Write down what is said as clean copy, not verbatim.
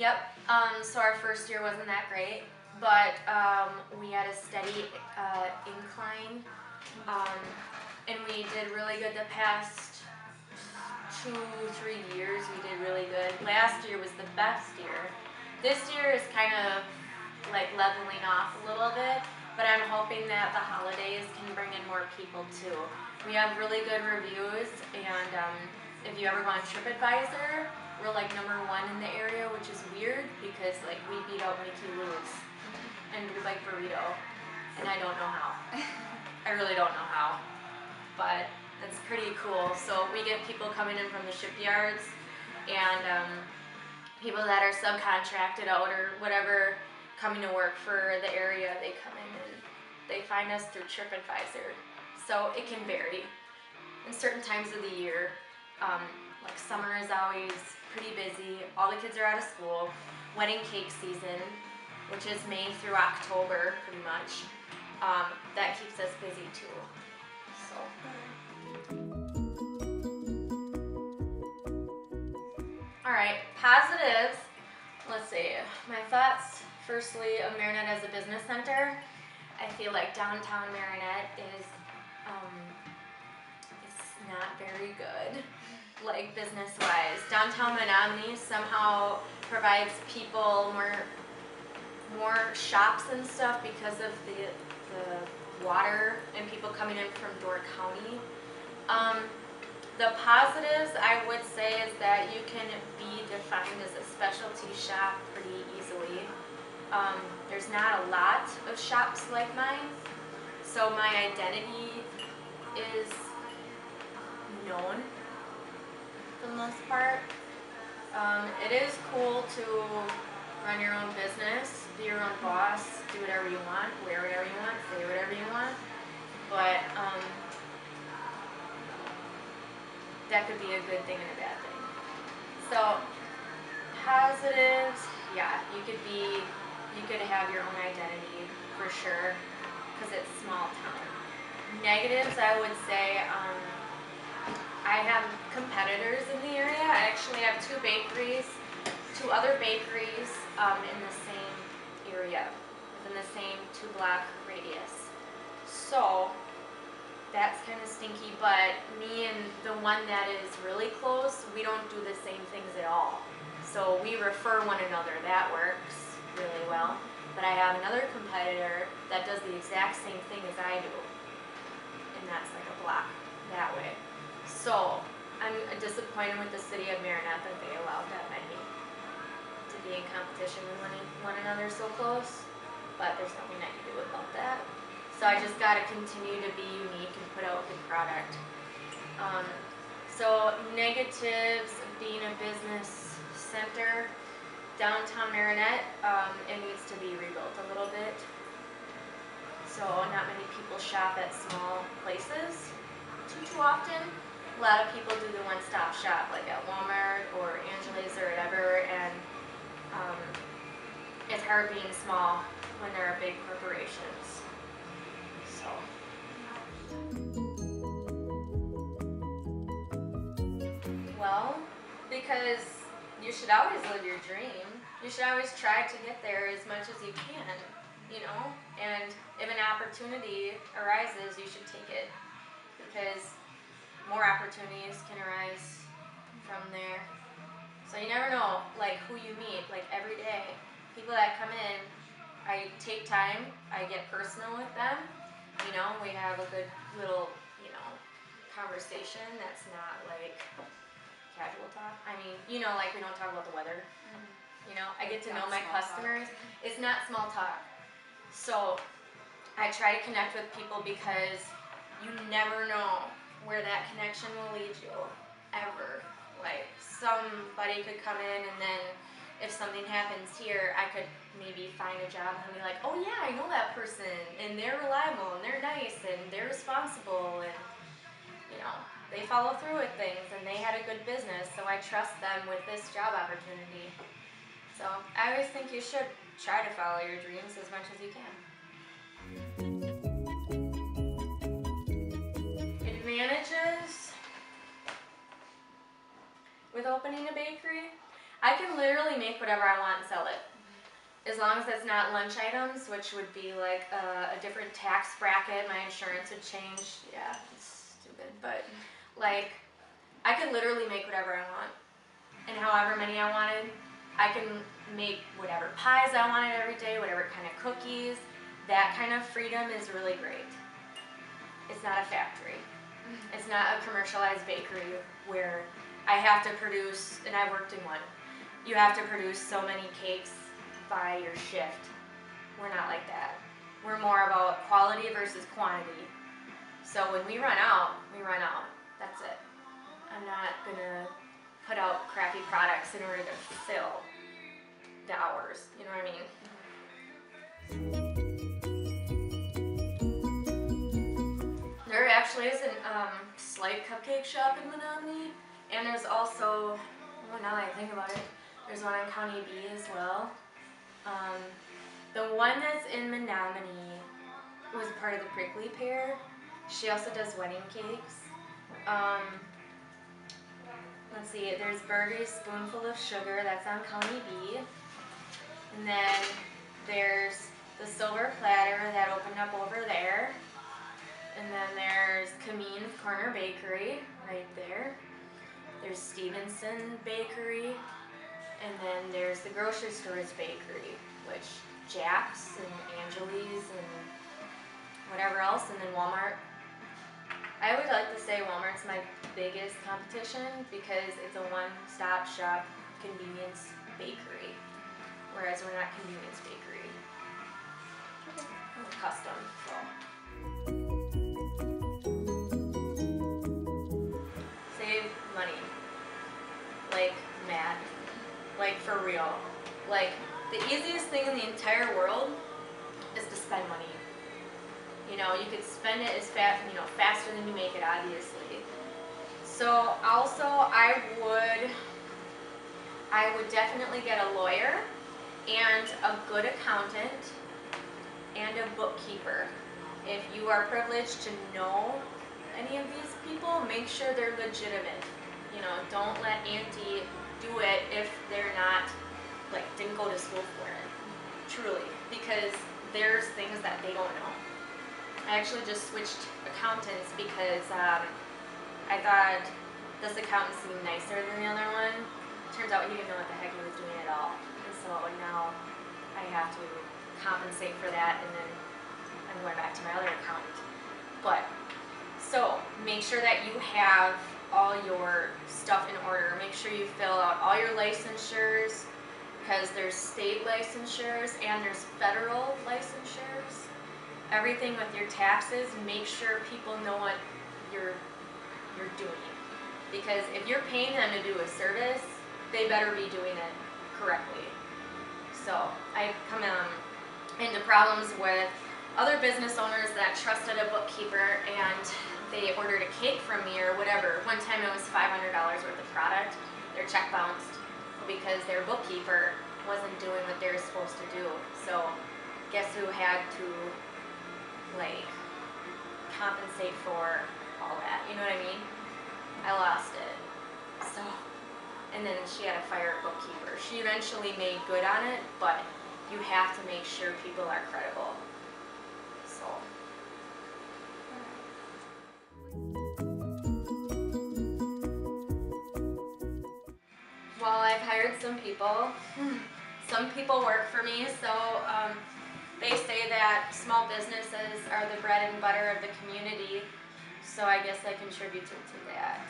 Yep. So our first year wasn't that great, but we had a steady incline, and we did really good the past 2-3 years. We did really good. Last year was the best year. This year is kind of like leveling off a little bit, but I'm hoping that the holidays can bring in more people too. We have really good reviews, and if you ever go on TripAdvisor, we're like #1 in the area, which is weird because like we beat out Mickey Lou's and we like burrito, and I don't know how. I really don't know how, but it's pretty cool. So we get people coming in from the shipyards and people that are subcontracted out or whatever coming to work for the area. They come in and they find us through TripAdvisor. So it can vary. In certain times of the year, like summer is always pretty busy. All the kids are out of school. Wedding cake season, which is May through October pretty much, that keeps us busy too. So. Alright, positives. Let's see. My thoughts, firstly, of Marinette as a business center. I feel like downtown Marinette is it's not very good, like business-wise. Downtown Menominee somehow provides people more shops and stuff because of the water and people coming in from Door County. The positives I would say is that you can be defined as a specialty shop pretty easily. There's not a lot of shops like mine, so my identity is known for the most part. It is cool to run your own business, be your own boss, do whatever you want, wear whatever you want, say whatever you want, but that could be a good thing and a bad thing. So positives, yeah, you could have your own identity for sure because it's small town. Negatives, I would say, I have competitors in the area. I actually have two other bakeries in the same area, within the same 2-block radius. So that's kind of stinky, but me and the one that is really close, we don't do the same things at all. So we refer one another. That works really well. But I have another competitor that does the exact same thing as I do, and that's like a block that way. So I'm disappointed with the city of Marinette that they allowed that many to be in competition with one another so close, but there's nothing I can do about that. So I just gotta continue to be unique and put out good product. So negatives of being a business center, downtown Marinette, it needs to be rebuilt a little bit. So not many people shop at small places too often. A lot of people do the one-stop shop, like at Walmart or Angela's or whatever, and it's hard being small when there are big corporations. So. Well, because you should always live your dream. You should always try to get there as much as you can, you know? And if an opportunity arises, you should take it, because more opportunities can arise from there. So you never know, like, who you meet, like, every day. People that come in, I take time, I get personal with them, you know, we have a good little, you know, conversation that's not, like, casual talk. I mean, you know, like, we don't talk about the weather. You know, I get to know my customers. It's not small talk. So I try to connect with people because you never know where that connection will lead you, ever. Like, somebody could come in, and then if something happens here, I could maybe find a job and be like, oh yeah, I know that person, and they're reliable, and they're nice, and they're responsible, and, you know, they follow through with things, and they had a good business, so I trust them with this job opportunity. So I always think you should try to follow your dreams as much as you can. Advantages with opening a bakery? I I can literally make whatever I want and sell it. As long as it's not lunch items, which would be like a different tax bracket, my insurance would change. Yeah, it's stupid. But like, I could literally make whatever I want. And however many I wanted, I can make whatever pies I wanted every day, whatever kind of cookies. That kind of freedom is really great. It's not a factory. It's not a commercialized bakery where I have to produce, and I worked in one, you have to produce so many cakes by your shift. We're not like that. We're more about quality versus quantity. So when we run out, we run out. That's it. I'm not gonna put out crappy products in order to fill the hours. You know what I mean? There actually is a Slight Cupcake shop in Menominee, and there's also, well, now that I think about it, there's one on County B as well. The one that's in Menominee was part of the Prickly Pear. She also does wedding cakes. Let's see, there's Birdie's Spoonful of Sugar, that's on County B. And then there's the Silver Platter that opened up over there. And then there's Cameen's Corner Bakery, right there. There's Stevenson Bakery. And then there's the grocery store's bakery, which Jack's and Angelie's and whatever else, and then Walmart. I would like to say Walmart's my biggest competition because it's a one-stop shop convenience bakery, whereas we're not convenience bakery. We're custom, so. Save money. Like, mad. Like, for real. Like, the easiest thing in the entire world is to spend money. You know, you could spend it as fast, faster than you make it, obviously. So, also, I would definitely get a lawyer and a good accountant and a bookkeeper. If you are privileged to know any of these people, make sure they're legitimate. You know, don't let Auntie do it if they're not, like, didn't go to school for it. Truly. Because there's things that they don't know. I actually just switched accountants because I thought this accountant seemed nicer than the other one. Turns out he didn't know what the heck he was doing at all. And so now I have to compensate for that, and then I'm going back to my other accountant. But, so, make sure that you have all your stuff in order. Make sure you fill out all your licensures, because there's state licensures and there's federal licensures. Everything with your taxes, make sure people know what you're doing. Because if you're paying them to do a service, they better be doing it correctly. So I've come into problems with other business owners that trusted a bookkeeper and they ordered a cake from me or whatever. One time it was $500 worth of product. Their check bounced because their bookkeeper wasn't doing what they were supposed to do. So guess who had to, like, compensate for all that? You know what I mean? I lost it. So, and then she had to fire a bookkeeper. She eventually made good on it, but you have to make sure people are credible. So. Well, I've hired some people. Some people work for me, so they say that small businesses are the bread and butter of the community, so I guess I contributed to that.